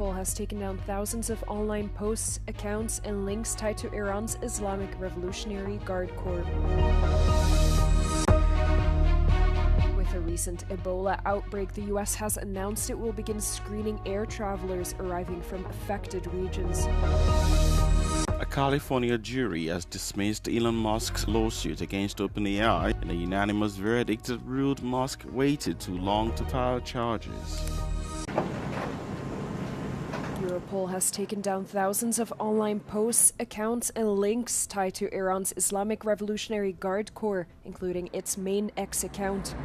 Europol has taken down thousands of online posts, accounts, and links tied to Iran's Islamic Revolutionary Guard Corps. With a recent Ebola outbreak, the US has announced it will begin screening air travelers arriving from affected regions. A California jury has dismissed Elon Musk's lawsuit against OpenAI in a unanimous verdict that ruled Musk waited too long to file charges. Europol has taken down thousands of online posts, accounts, and links tied to Iran's Islamic Revolutionary Guard Corps, including its main X account.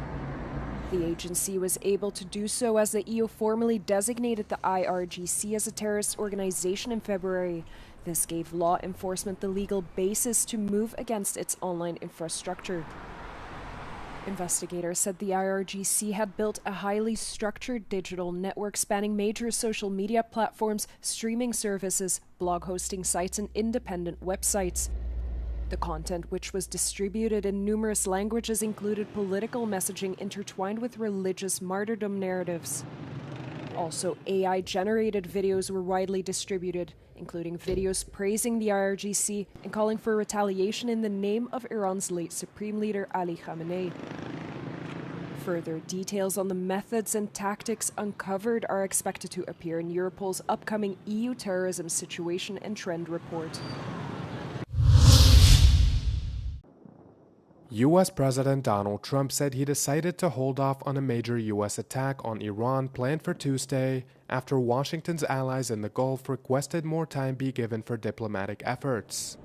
The agency was able to do so as the EU formally designated the IRGC as a terrorist organization in February. This gave law enforcement the legal basis to move against its online infrastructure. Investigators said the IRGC had built a highly structured digital network spanning major social media platforms, streaming services, blog hosting sites, and independent websites. The content, which was distributed in numerous languages, included political messaging intertwined with religious martyrdom narratives. Also, AI-generated videos were widely distributed, including videos praising the IRGC and calling for retaliation in the name of Iran's late Supreme Leader Ali Khamenei. Further details on the methods and tactics uncovered are expected to appear in Europol's upcoming EU terrorism situation and trend report. U.S. President Donald Trump said he decided to hold off on a major U.S. attack on Iran planned for Tuesday after Washington's allies in the Gulf requested more time be given for diplomatic efforts.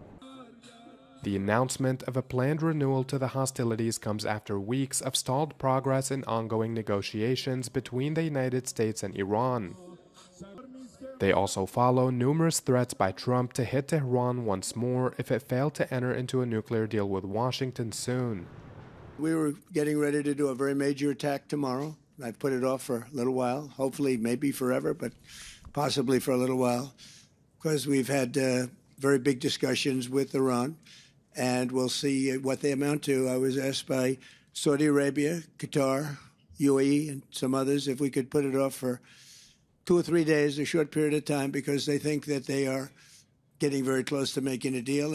The announcement of a planned renewal to the hostilities comes after weeks of stalled progress in ongoing negotiations between the United States and Iran. They also follow numerous threats by Trump to hit Tehran once more if it failed to enter into a nuclear deal with Washington soon. We were getting ready to do a very major attack tomorrow. I've put it off for a little while, hopefully maybe forever, but possibly for a little while, because we've had very big discussions with Iran, and we'll see what they amount to. I was asked by Saudi Arabia, Qatar, UAE, and some others if we could put it off for 2 or 3 days, a short period of time, because they think that they are getting very close to making a deal.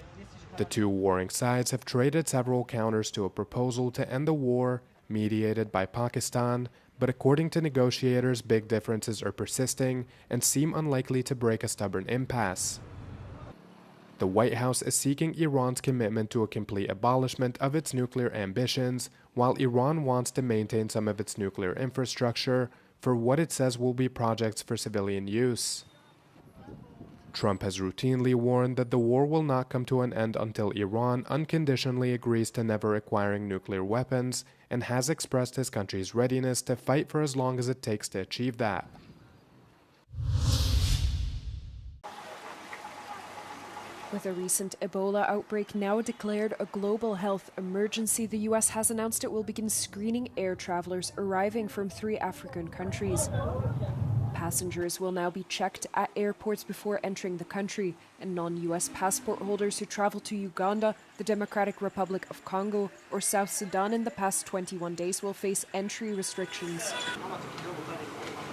The two warring sides have traded several counters to a proposal to end the war, mediated by Pakistan, but according to negotiators, big differences are persisting and seem unlikely to break a stubborn impasse. The White House is seeking Iran's commitment to a complete abolishment of its nuclear ambitions, while Iran wants to maintain some of its nuclear infrastructure for what it says will be projects for civilian use. Trump has routinely warned that the war will not come to an end until Iran unconditionally agrees to never acquiring nuclear weapons and has expressed his country's readiness to fight for as long as it takes to achieve that. With a recent Ebola outbreak now declared a global health emergency, the U.S. has announced it will begin screening air travelers arriving from 3 African countries. Passengers will now be checked at airports before entering the country, and non-U.S. passport holders who travel to Uganda, the Democratic Republic of Congo, or South Sudan in the past 21 days will face entry restrictions.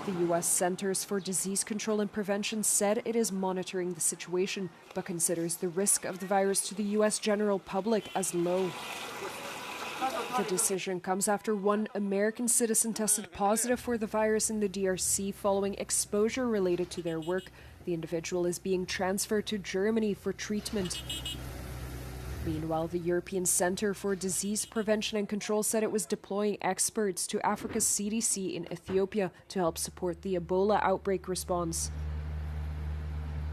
The U.S. Centers for Disease Control and Prevention said it is monitoring the situation, but considers the risk of the virus to the U.S. general public as low. The decision comes after one American citizen tested positive for the virus in the DRC following exposure related to their work. The individual is being transferred to Germany for treatment. Meanwhile, the European Centre for Disease Prevention and Control said it was deploying experts to Africa's CDC in Ethiopia to help support the Ebola outbreak response.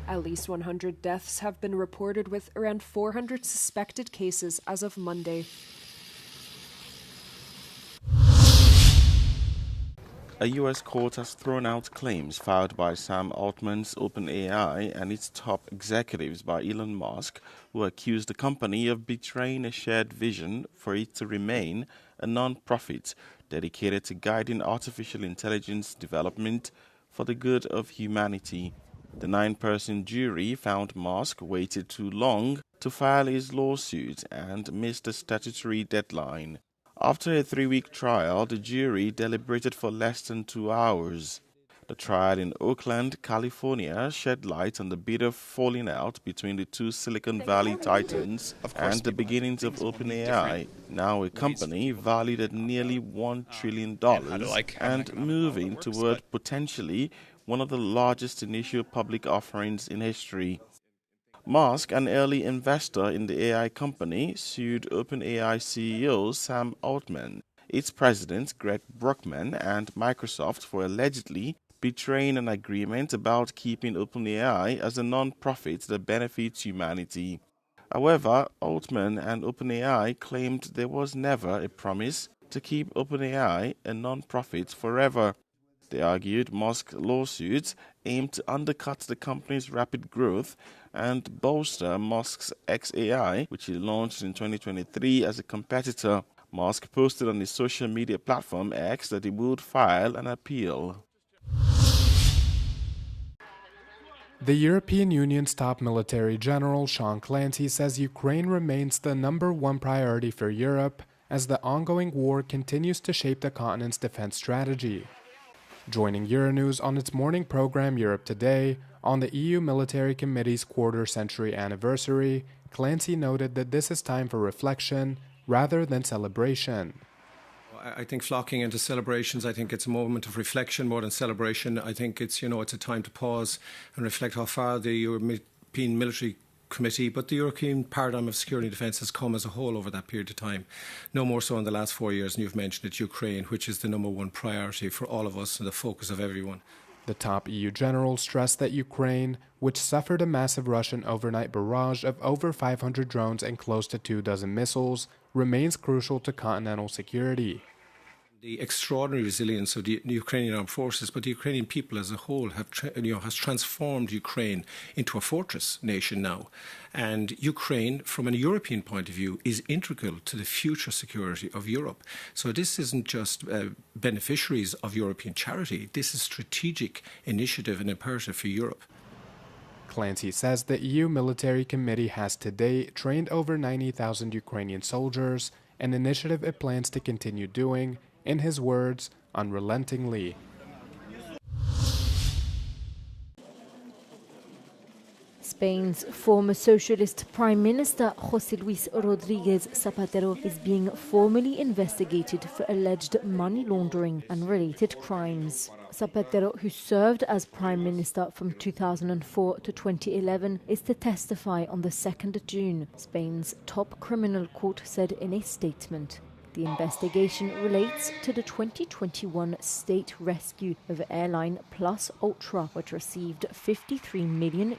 At least 100 deaths have been reported, with around 400 suspected cases as of Monday. A U.S. court has thrown out claims filed by Sam Altman's OpenAI and its top executives by Elon Musk, who accused the company of betraying a shared vision for it to remain a non-profit dedicated to guiding artificial intelligence development for the good of humanity. The 9-person jury found Musk waited too long to file his lawsuit and missed the statutory deadline. After a 3-week trial, the jury deliberated for less than 2 hours. The trial in Oakland, California, shed light on the bitter falling out between the two Silicon Valley titans and the beginnings of OpenAI, now a company valued at nearly $1 trillion and moving toward potentially one of the largest initial public offerings in history. Musk, an early investor in the AI company, sued OpenAI CEO Sam Altman, its president Greg Brockman, and Microsoft for allegedly betraying an agreement about keeping OpenAI as a non-profit that benefits humanity. However, Altman and OpenAI claimed there was never a promise to keep OpenAI a non-profit forever. They argued Musk's lawsuits aimed to undercut the company's rapid growth and bolster Musk's XAI, which he launched in 2023 as a competitor. Musk posted on his social media platform X that he would file an appeal. The European Union's top military general, Sean Clancy, says Ukraine remains the #1 priority for Europe as the ongoing war continues to shape the continent's defense strategy. Joining Euronews on its morning program Europe Today on the EU Military Committee's quarter-century anniversary, Clancy noted that this is time for reflection rather than celebration. I think flocking into celebrations, I think it's a moment of reflection more than celebration. I think it's a time to pause and reflect how far the European Military Committee, but the European paradigm of security and defence has come as a whole over that period of time. No more so in the last 4 years, and you've mentioned it, Ukraine, which is the #1 priority for all of us and the focus of everyone. The top EU general stressed that Ukraine, which suffered a massive Russian overnight barrage of over 500 drones and close to 24 missiles, remains crucial to continental security. The extraordinary resilience of the Ukrainian armed forces, but the Ukrainian people as a whole has transformed Ukraine into a fortress nation now. And Ukraine, from a European point of view, is integral to the future security of Europe. So this isn't just beneficiaries of European charity. This is strategic initiative and imperative for Europe. Clancy says the EU Military Committee has today trained over 90,000 Ukrainian soldiers, an initiative it plans to continue doing, in his words, unrelentingly. Spain's former socialist Prime Minister José Luis Rodríguez Zapatero is being formally investigated for alleged money laundering and related crimes. Zapatero, who served as Prime Minister from 2004 to 2011, is to testify on the 2nd of June, Spain's top criminal court said in a statement. The investigation relates to the 2021 state rescue of airline Plus Ultra, which received €53 million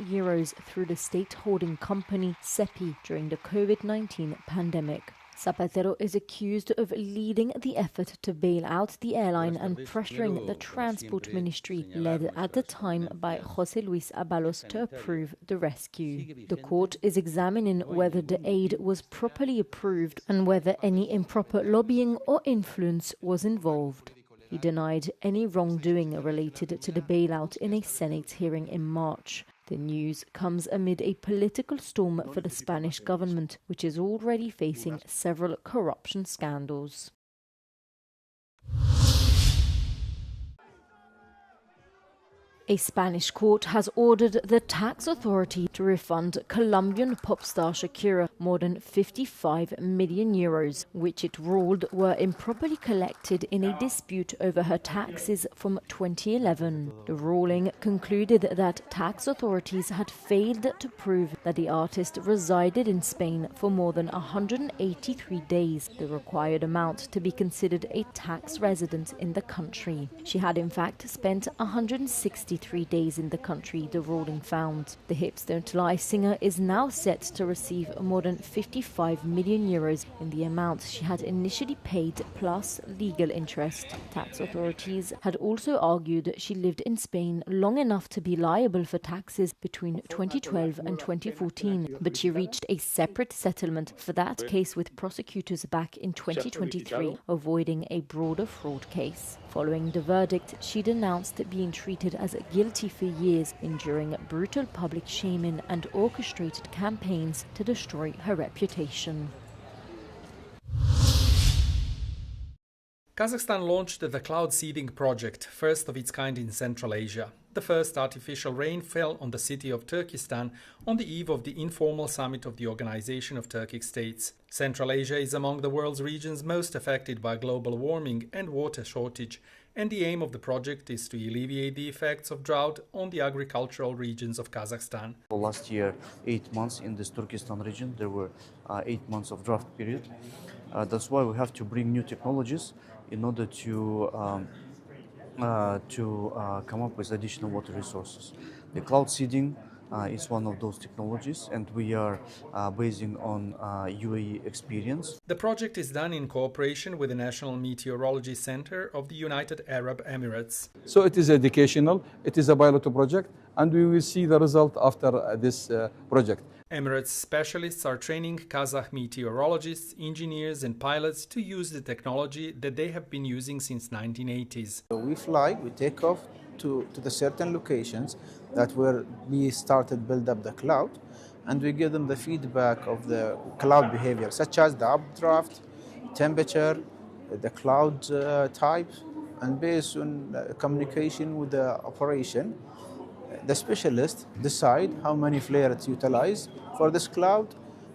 through the state holding company SEPI during the COVID-19 pandemic. Zapatero is accused of leading the effort to bail out the airline and pressuring the Transport Ministry, led at the time by José Luis Ábalos, to approve the rescue. The court is examining whether the aid was properly approved and whether any improper lobbying or influence was involved. He denied any wrongdoing related to the bailout in a Senate hearing in March. The news comes amid a political storm for the Spanish government, which is already facing several corruption scandals. A Spanish court has ordered the tax authority to refund Colombian pop star Shakira more than €55 million, which it ruled were improperly collected in a dispute over her taxes from 2011. The ruling concluded that tax authorities had failed to prove that the artist resided in Spain for more than 183 days, the required amount to be considered a tax resident in the country. She had in fact spent 163 days in the country, the ruling found. The Hips Don't Lie singer is now set to receive more than €55 million in the amount she had initially paid plus legal interest. Tax authorities had also argued she lived in Spain long enough to be liable for taxes between 2012 and 2014, but she reached a separate settlement for that case with prosecutors back in 2023, avoiding a broader fraud case. Following the verdict, she'd announced being treated as guilty for years, enduring brutal public shaming and orchestrated campaigns to destroy her reputation. Kazakhstan launched the cloud seeding project, first of its kind in Central Asia. The first artificial rain fell on the city of Turkestan on the eve of the informal summit of the Organization of Turkic States. Central Asia is among the world's regions most affected by global warming and water shortage, and the aim of the project is to alleviate the effects of drought on the agricultural regions of Kazakhstan. Last year, 8 months in this Turkestan region, there were 8 months of drought period. That's why we have to bring new technologies in order to come up with additional water resources. The cloud seeding is one of those technologies, and we are basing on UAE experience. The project is done in cooperation with the National Meteorology Center of the United Arab Emirates. So it is educational, it is a pilot project, and we will see the result after this project. Emirates specialists are training Kazakh meteorologists, engineers and pilots to use the technology that they have been using since 1980s. We fly, we take off to the certain locations that where we started build up the cloud, and we give them the feedback of the cloud behavior, such as the updraft, temperature, the cloud type, and based on communication with the operation, the specialists decide how many flares to utilize for this cloud,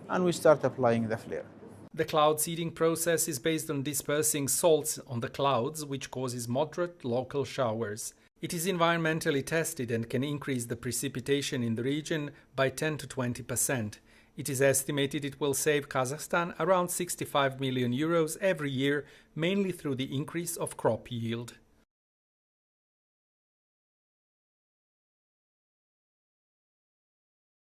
and we start applying the flare. The cloud seeding process is based on dispersing salts on the clouds, which causes moderate local showers. It is environmentally tested and can increase the precipitation in the region by 10 to 20%. It is estimated it will save Kazakhstan around 65 million euros every year, mainly through the increase of crop yield.